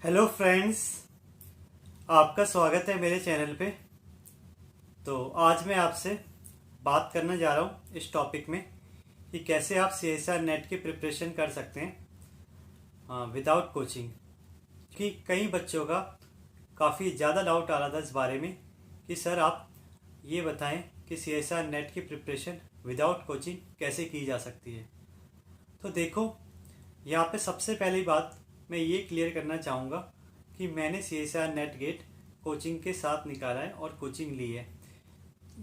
Hello friends, आपका स्वागत है मेरे चैनल पे। तो आज मैं आपसे बात करने जा रहा हूँ इस टॉपिक में कि कैसे आप CSR नेट की प्रिपरेशन कर सकते हैं विदाउट कोचिंग। कि कई बच्चों का काफ़ी ज़्यादा डाउट आ रहा था इस बारे में कि सर आप ये बताएं कि CSR नेट की प्रिपरेशन विदाउट कोचिंग कैसे की जा सकती है। तो देखो, यहाँ पे सबसे पहली बात मैं ये क्लियर करना चाहूँगा कि मैंने CSR नेट गेट कोचिंग के साथ निकाला है और कोचिंग ली है।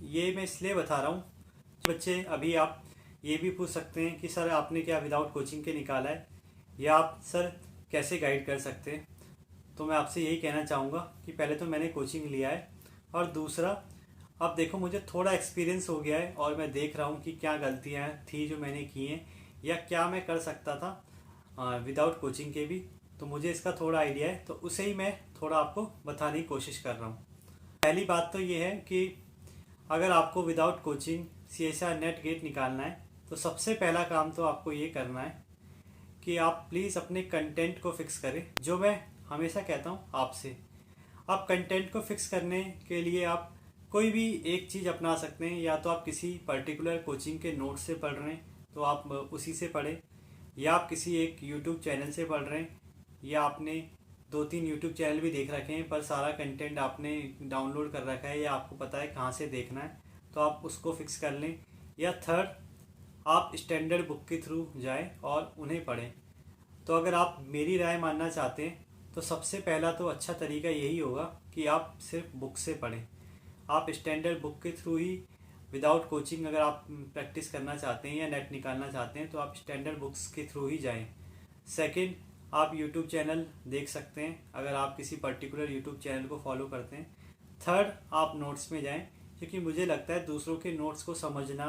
ये मैं इसलिए बता रहा हूँ, बच्चे अभी आप ये भी पूछ सकते हैं कि सर आपने क्या विदाउट कोचिंग के निकाला है, या आप सर कैसे गाइड कर सकते हैं। तो मैं आपसे यही कहना चाहूँगा कि पहले तो मैंने कोचिंग लिया है, और दूसरा अब देखो मुझे थोड़ा एक्सपीरियंस हो गया है और मैं देख रहा हूँ कि क्या गलतियाँ थी जो मैंने की हैं या क्या मैं कर सकता था विदाउट कोचिंग के भी। तो मुझे इसका थोड़ा आइडिया है, तो उसे ही मैं थोड़ा आपको बताने की कोशिश कर रहा हूँ। पहली बात तो ये है कि अगर आपको without coaching CSR NET GATE निकालना है तो सबसे पहला काम तो आपको ये करना है कि आप प्लीज़ अपने कंटेंट को फिक्स करें। जो मैं हमेशा कहता हूँ आपसे, आप कंटेंट को फिक्स करने के लिए आप कोई भी एक चीज़ अपना सकते हैं। या तो आप किसी पर्टिकुलर कोचिंग के नोट से पढ़ रहे हैं तो आप उसी से पढ़ें, या आप किसी एक यूट्यूब चैनल से पढ़ रहे हैं, या आपने 2-3 यूट्यूब चैनल भी देख रखे हैं पर सारा कंटेंट आपने डाउनलोड कर रखा है या आपको पता है कहाँ से देखना है, तो आप उसको फिक्स कर लें। या थर्ड, आप स्टैंडर्ड बुक के थ्रू जाएं और उन्हें पढ़ें। तो अगर आप मेरी राय मानना चाहते हैं तो सबसे पहला तो अच्छा तरीका यही होगा कि आप सिर्फ बुक से पढ़ें। आप स्टैंडर्ड बुक के थ्रू ही विदाउट कोचिंग अगर आप प्रैक्टिस करना चाहते हैं या नेट निकालना चाहते हैं तो आप स्टैंडर्ड बुक्स के थ्रू ही जाएं। सेकंड, आप यूट्यूब चैनल देख सकते हैं अगर आप किसी पर्टिकुलर यूट्यूब चैनल को फॉलो करते हैं। थर्ड, आप नोट्स में जाएं, क्योंकि मुझे लगता है दूसरों के नोट्स को समझना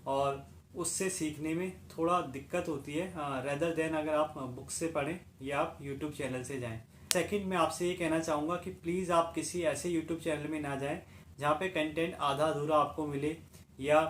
और उससे सीखने में थोड़ा दिक्कत होती है रेदर देन अगर आप बुक से पढ़ें या आप यूट्यूब चैनल से जाएं। सेकंड, मैं आपसे ये कहना चाहूँगा कि प्लीज़ आप किसी ऐसे यूट्यूब चैनल में ना जाएं जहाँ पे कंटेंट आधा अधूरा आपको मिले, या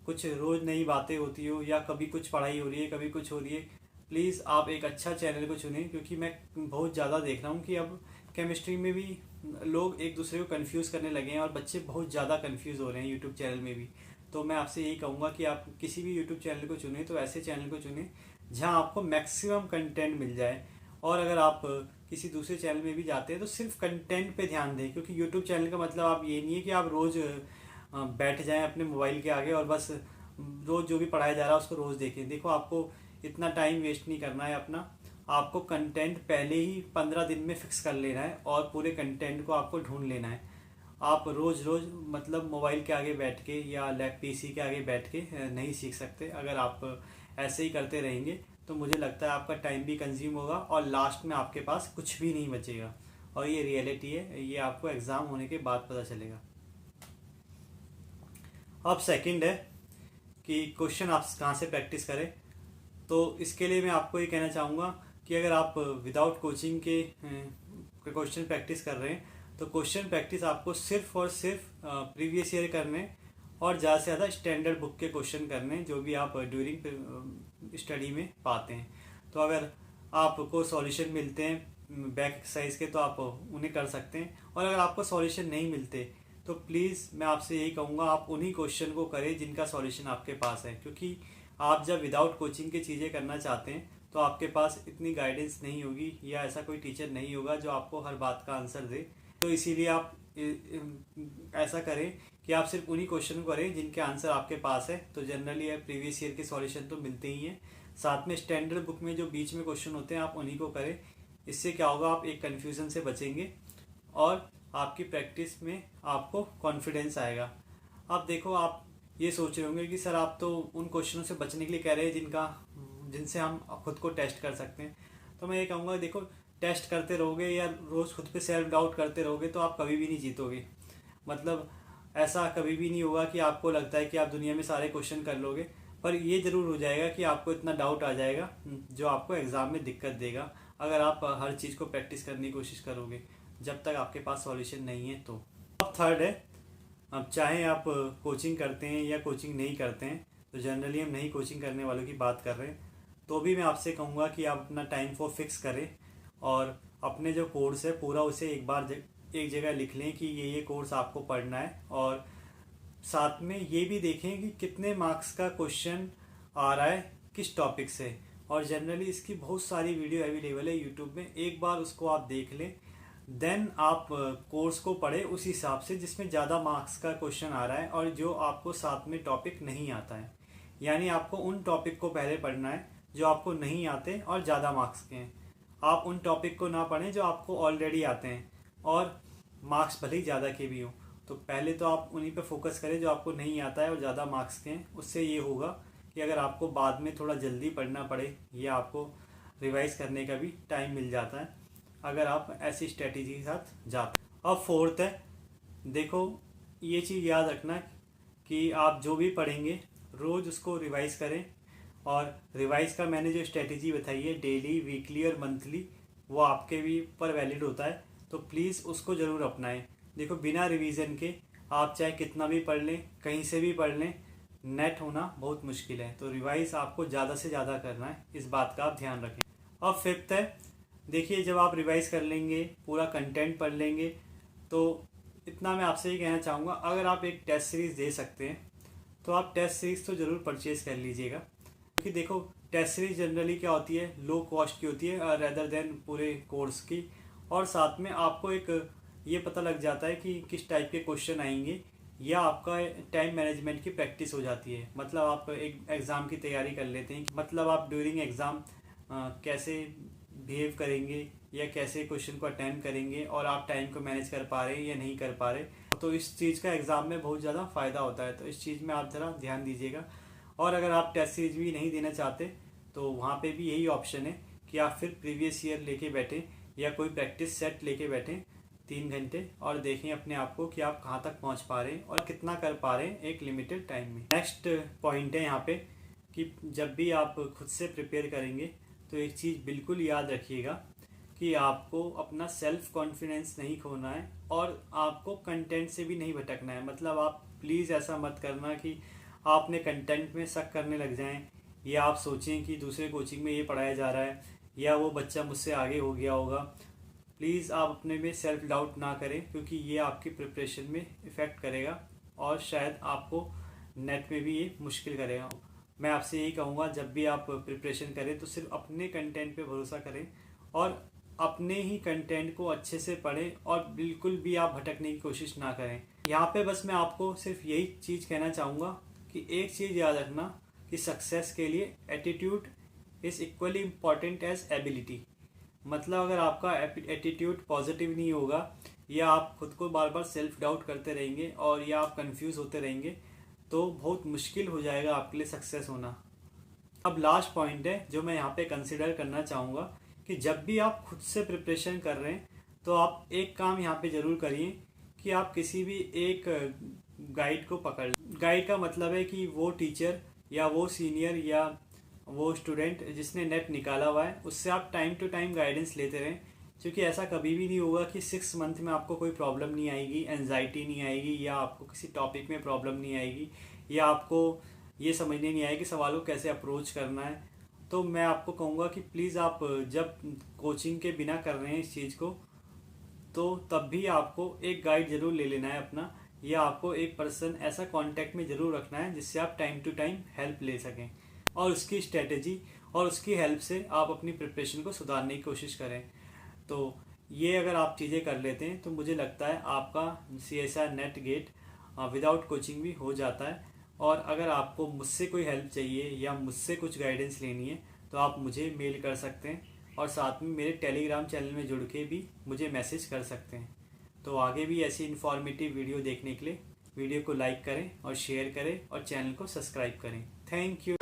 कुछ रोज़ नई बातें होती हो, या कभी कुछ पढ़ाई हो रही है कभी कुछ हो रही है। प्लीज़ आप एक अच्छा चैनल को चुनें, क्योंकि मैं बहुत ज़्यादा देख रहा हूँ कि अब केमिस्ट्री में भी लोग एक दूसरे को कंफ्यूज करने लगे हैं और बच्चे बहुत ज़्यादा कंफ्यूज हो रहे हैं यूट्यूब चैनल में भी। तो मैं आपसे यही कहूँगा कि आप किसी भी यूट्यूब चैनल को चुनें तो ऐसे चैनल को चुनें जहाँ आपको मैक्सिमम कंटेंट मिल जाए। और अगर आप किसी दूसरे चैनल में भी जाते हैं तो सिर्फ कंटेंट पे ध्यान दें, क्योंकि यूट्यूब चैनल का मतलब आप ये नहीं है कि आप रोज़ बैठ जाएं अपने मोबाइल के आगे और बस रोज़ जो भी पढ़ाया जा रहा है उसको रोज़ देखें। देखो, आपको इतना टाइम वेस्ट नहीं करना है अपना। आपको कंटेंट पहले ही 15 दिन में फिक्स कर लेना है और पूरे कंटेंट को आपको ढूंढ लेना है। आप रोज़ रोज़ मतलब मोबाइल के आगे बैठ के या लैप PC के आगे बैठ के नहीं सीख सकते। अगर आप ऐसे ही करते रहेंगे तो मुझे लगता है आपका टाइम भी कंज्यूम होगा और लास्ट में आपके पास कुछ भी नहीं बचेगा। और ये रियलिटी है, ये आपको एग्ज़ाम होने के बाद पता चलेगा। अब सेकंड है कि क्वेश्चन आप कहाँ से प्रैक्टिस करें। तो इसके लिए मैं आपको ये कहना चाहूँगा कि अगर आप विदाउट कोचिंग के क्वेश्चन प्रैक्टिस कर रहे हैं तो क्वेश्चन प्रैक्टिस आपको सिर्फ और सिर्फ प्रीवियस ईयर करने और ज़्यादा से ज़्यादा स्टैंडर्ड बुक के क्वेश्चन करने जो भी आप ड्यूरिंग स्टडी में पाते हैं। तो अगर आपको सॉल्यूशन मिलते हैं बैक एक्सरसाइज के तो आप उन्हें कर सकते हैं, और अगर आपको सॉल्यूशन नहीं मिलते तो प्लीज़ मैं आपसे यही कहूँगा आप उन्हीं क्वेश्चन को करें जिनका सॉल्यूशन आपके पास है। क्योंकि आप जब विदाउट कोचिंग की चीज़ें करना चाहते हैं तो आपके पास इतनी गाइडेंस नहीं होगी या ऐसा कोई टीचर नहीं होगा जो आपको हर बात का आंसर दे। तो इसीलिए आप ऐसा करें कि आप सिर्फ उन्हीं क्वेश्चन को करें जिनके आंसर आपके पास है। तो जनरली प्रीवियस ईयर के सॉल्यूशन तो मिलते ही हैं, साथ में स्टैंडर्ड बुक में जो बीच में क्वेश्चन होते हैं आप उन्हीं को करें। इससे क्या होगा, आप एक कन्फ्यूज़न से बचेंगे और आपकी प्रैक्टिस में आपको कॉन्फिडेंस आएगा। अब देखो, आप ये सोच रहे होंगे कि सर आप तो उन क्वेश्चनों से बचने के लिए कह रहे हैं जिनसे हम खुद को टेस्ट कर सकते हैं। तो मैं ये कहूँगा, देखो, टेस्ट करते रहोगे या रोज़ खुद पे सेल्फ डाउट करते रहोगे तो आप कभी भी नहीं जीतोगे। मतलब ऐसा कभी भी नहीं होगा कि आपको लगता है कि आप दुनिया में सारे क्वेश्चन कर लोगे, पर ये ज़रूर हो जाएगा कि आपको इतना डाउट आ जाएगा जो आपको एग्ज़ाम में दिक्कत देगा अगर आप हर चीज़ को प्रैक्टिस करने की कोशिश करोगे जब तक आपके पास सॉल्यूशन नहीं है। तो अब थर्ड है, अब चाहे आप कोचिंग करते हैं या कोचिंग नहीं करते हैं, तो जनरली हम नहीं कोचिंग करने वालों की बात कर रहे हैं, तो भी मैं आपसे कहूँगा कि आप अपना टाइम को फिक्स करें और अपने जो कोर्स है पूरा उसे एक बार एक जगह लिख लें कि ये कोर्स आपको पढ़ना है, और साथ में ये भी देखें कि कितने मार्क्स का क्वेश्चन आ रहा है किस टॉपिक से। और जनरली इसकी बहुत सारी वीडियो अवेलेबल है यूट्यूब में, एक बार उसको आप देख लें, देन आप कोर्स को पढ़े उस हिसाब से जिसमें ज़्यादा मार्क्स का क्वेश्चन आ रहा है और जो आपको साथ में टॉपिक नहीं आता है। यानी आपको उन टॉपिक को पहले पढ़ना है जो आपको नहीं आते और ज़्यादा मार्क्स के हैं। आप उन टॉपिक को ना पढ़ें जो आपको ऑलरेडी आते हैं और मार्क्स भले ही ज़्यादा के भी हों। तो पहले तो आप उन्हीं पे फोकस करें जो आपको नहीं आता है और ज़्यादा मार्क्स के हैं। उससे ये होगा कि अगर आपको बाद में थोड़ा जल्दी पढ़ना पड़े या आपको रिवाइज करने का भी टाइम मिल जाता है अगर आप ऐसी स्ट्रेटेजी के साथ जाते हैं। अब फोर्थ है, देखो ये चीज़ याद रखना कि आप जो भी पढ़ेंगे रोज़ उसको रिवाइज करें। और रिवाइज का मैंने जो स्ट्रेटेजी बताई है डेली, वीकली और मंथली, वो आपके भी पर वैलिड होता है, तो प्लीज़ उसको ज़रूर अपनाएं। देखो बिना रिवीजन के आप चाहे कितना भी पढ़ लें, कहीं से भी पढ़ लें, नेट होना बहुत मुश्किल है। तो रिवाइज आपको ज़्यादा से ज़्यादा करना है, इस बात का आप ध्यान रखें। अब फिफ्थ है, देखिए जब आप रिवाइज कर लेंगे, पूरा कंटेंट पढ़ लेंगे, तो इतना मैं आपसे ये कहना चाहूँगा, अगर आप एक टेस्ट सीरीज़ दे सकते हैं तो आप टेस्ट सीरीज़ तो ज़रूर परचेज़ कर लीजिएगा। क्योंकि देखो टेस्ट सीरीज जनरली क्या होती है, लो कॉस्ट की होती है रेदर देन पूरे कोर्स की, और साथ में आपको एक ये पता लग जाता है कि किस टाइप के क्वेश्चन आएंगे, या आपका टाइम मैनेजमेंट की प्रैक्टिस हो जाती है। मतलब आप एक एग्ज़ाम की तैयारी कर लेते हैं, मतलब आप ड्यूरिंग एग्ज़ाम कैसे बिहेव करेंगे या कैसे क्वेश्चन को अटेम्प्ट करेंगे, और आप टाइम को मैनेज कर पा रहे हैं या नहीं कर पा रहे, तो इस चीज़ का एग्ज़ाम में बहुत ज़्यादा फ़ायदा होता है। तो इस चीज़ में आप ज़रा ध्यान दीजिएगा। और अगर आप टेस्ट सीरीज भी नहीं देना चाहते तो वहाँ पे भी यही ऑप्शन है कि आप फिर प्रीवियस ईयर लेके बैठें या कोई प्रैक्टिस सेट लेके बैठें 3 घंटे, और देखें अपने आप को कि आप कहाँ तक पहुँच पा रहे हैं और कितना कर पा रहे हैं एक लिमिटेड टाइम में। नेक्स्ट पॉइंट है यहाँ पे कि जब भी आप खुद से प्रिपेयर करेंगे तो एक चीज़ बिल्कुल याद रखिएगा कि आपको अपना सेल्फ कॉन्फिडेंस नहीं खोना है और आपको कंटेंट से भी नहीं भटकना है। मतलब आप प्लीज़ ऐसा मत करना कि आप अपने कंटेंट में शक करने लग जाएं, या आप सोचें कि दूसरे कोचिंग में ये पढ़ाया जा रहा है या वो बच्चा मुझसे आगे हो गया होगा। प्लीज़ आप अपने में सेल्फ डाउट ना करें, क्योंकि ये आपकी प्रिपरेशन में इफ़ेक्ट करेगा और शायद आपको नेट में भी ये मुश्किल करेगा। मैं आपसे यही कहूँगा, जब भी आप प्रिपरेशन करें तो सिर्फ अपने कंटेंट पे भरोसा करें और अपने ही कंटेंट को अच्छे से पढ़ें और बिल्कुल भी आप भटकने की कोशिश ना करें। यहाँ पे बस मैं आपको सिर्फ यही चीज़ कहना चाहूँगा कि एक चीज़ याद रखना कि सक्सेस के लिए attitude is equally important as ability. मतलब अगर आपका एटीट्यूड पॉजिटिव नहीं होगा, या आप खुद को बार बार सेल्फ डाउट करते रहेंगे और या आप कंफ्यूज होते रहेंगे, तो बहुत मुश्किल हो जाएगा आपके लिए सक्सेस होना। अब लास्ट पॉइंट है जो मैं यहाँ पे कंसिडर करना चाहूँगा कि जब भी आप खुद से प्रिपरेशन कर रहे हैं तो आप एक काम यहाँ पे ज़रूर करिए कि आप किसी भी एक गाइड को पकड़। गाइड का मतलब है कि वो टीचर या वो सीनियर या वो स्टूडेंट जिसने नेट निकाला हुआ है, उससे आप टाइम टू टाइम गाइडेंस लेते रहें। क्योंकि ऐसा कभी भी नहीं होगा कि 6 मंथ में आपको कोई प्रॉब्लम नहीं आएगी, एंजाइटी नहीं आएगी, या आपको किसी टॉपिक में प्रॉब्लम नहीं आएगी, या आपको ये समझने नहीं आएगी कि सवाल को कैसे अप्रोच करना है। तो मैं आपको कहूँगा कि प्लीज़ आप जब कोचिंग के बिना कर रहे हैं इस चीज़ को, तो तब भी आपको एक गाइड ज़रूर ले लेना है अपना, या आपको एक पर्सन ऐसा कांटेक्ट में ज़रूर रखना है जिससे आप टाइम टू टाइम हेल्प ले सकें, और उसकी स्ट्रेटेजी और उसकी हेल्प से आप अपनी प्रिपरेशन को सुधारने की कोशिश करें। तो ये अगर आप चीज़ें कर लेते हैं तो मुझे लगता है आपका CSR NET GATE without coaching भी हो जाता है। और अगर आपको मुझसे कोई हेल्प चाहिए या मुझसे कुछ गाइडेंस लेनी है तो आप मुझे मेल कर सकते हैं, और साथ में मेरे टेलीग्राम चैनल में जुड़ के भी मुझे मैसेज कर सकते हैं। तो आगे भी ऐसी इन्फॉर्मेटिव वीडियो देखने के लिए वीडियो को लाइक करें और शेयर करें और चैनल को सब्सक्राइब करें। Thank you.